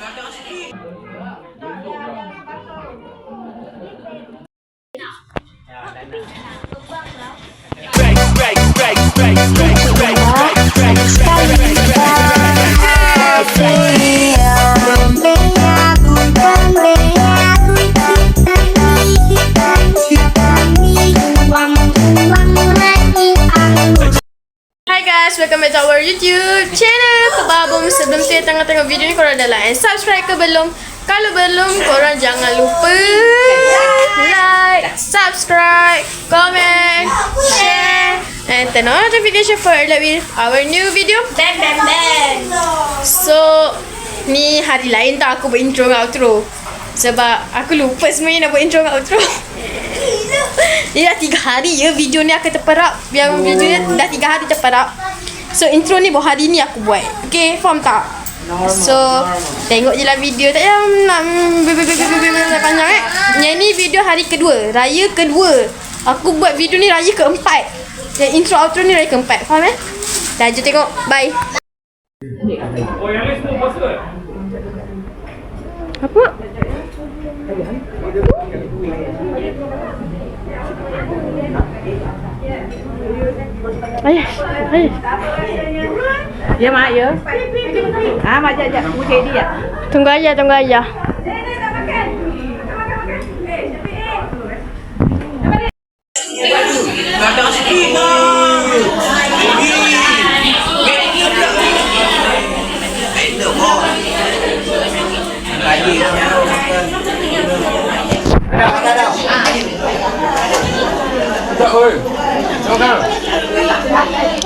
Hi guys, welcome back to our YouTube channel Kebabung. Sebelum tu tengok video ni, korang dah like and subscribe ke belum? Kalau belum, korang jangan lupa like, subscribe, comment, share and turn on notification for alert with our new video. Bang bang bang. So, ni hari lain tak aku buat intro dengan outro. Sebab aku lupa sebenarnya nak buat intro dengan outro. Ni dah 3 hari ya video ni akan terperap. Yang video ni dah 3 hari terperap. So intro ni baru hari ni aku buat. Okay, faham tak? So tengok je lah video. Tak payah nak panjang Yang ni video hari kedua, raya kedua. Aku buat video ni raya keempat. Yang intro outro ni raya keempat. Faham Dah je tengok. Bye. Oh, yang ni semua puasa ke? Apa? Ayah. Ya mak ya. Mak jap. Mungkin dia. Tunggu ayah.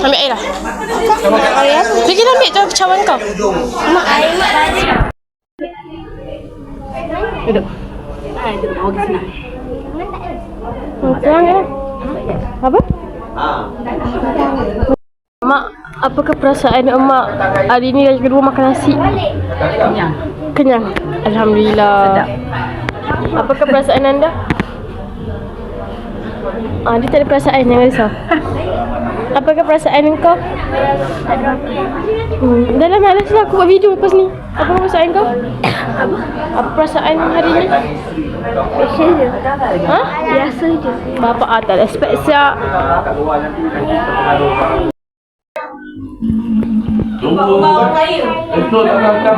Ambil air lah. Pergi ambil tu cawan kau. Mak air mak tadi. Duduk. Duduk mau ke sini. Terang ya. Apa? Mak, apakah perasaan emak hari ni hari kedua makan nasi? Kenyang. Alhamdulillah. Sedap. Apakah perasaan anda? Dia tak ada perasaan, jangan risau. Apakah perasaan engkau? Dah lah malas lah aku buat video lepas ni. Apa perasaan kau? Apa perasaan hari ni? Biasa je. Biasa je. Bapak tak expect siap. Bawa kayu. Itu tak akan.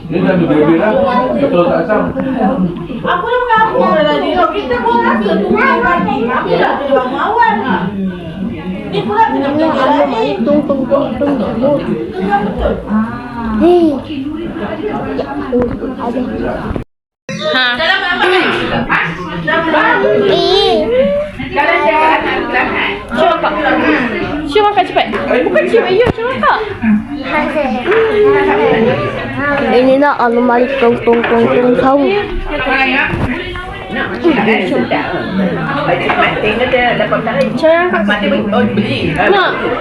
Ini dah lebih lah. Betul tak asam? Aku dah mengaku tadi. Kita pun rasa tu lagi. Aku dah ada bang mawar. Ni pula kena pergi lagi. Tung. Hei. Dalam apa ni? Cium makan cepat. Bukan cium ayah, cium makan. Ini nak alumni tong tahu.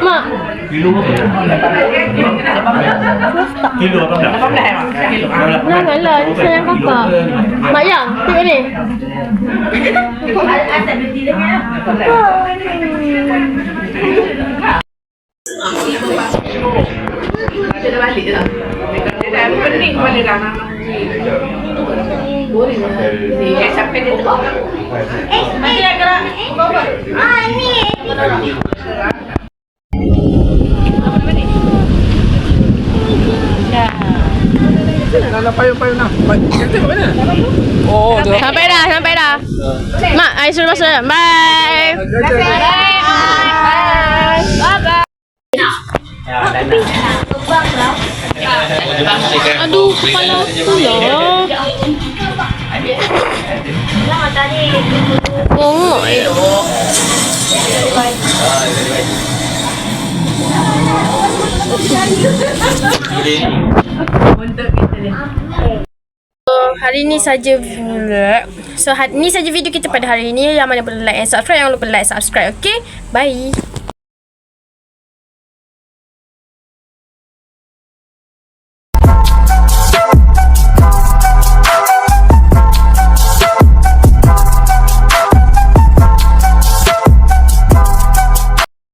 Mak. Kilo 18. Janganlah, ini sayang kakak. Mak Yang, tengok ni. Asal berhenti dengan dia dah balik dah. Dia dah pening kepala dah. Boring lah. Sampai dia tengok. Mati dah gerak. Ni. Apa ni? Dah payung nak. Kita kat mana? Oh, tu. Sampai dah. Mak, I suruh masuk. Bye. Bye. Aduh, kepala aku lah. Bongok hari ni saja ni saja video kita pada hari ini. Yang mana perlu like and subscribe, jangan lupa like subscribe. Okay, bye.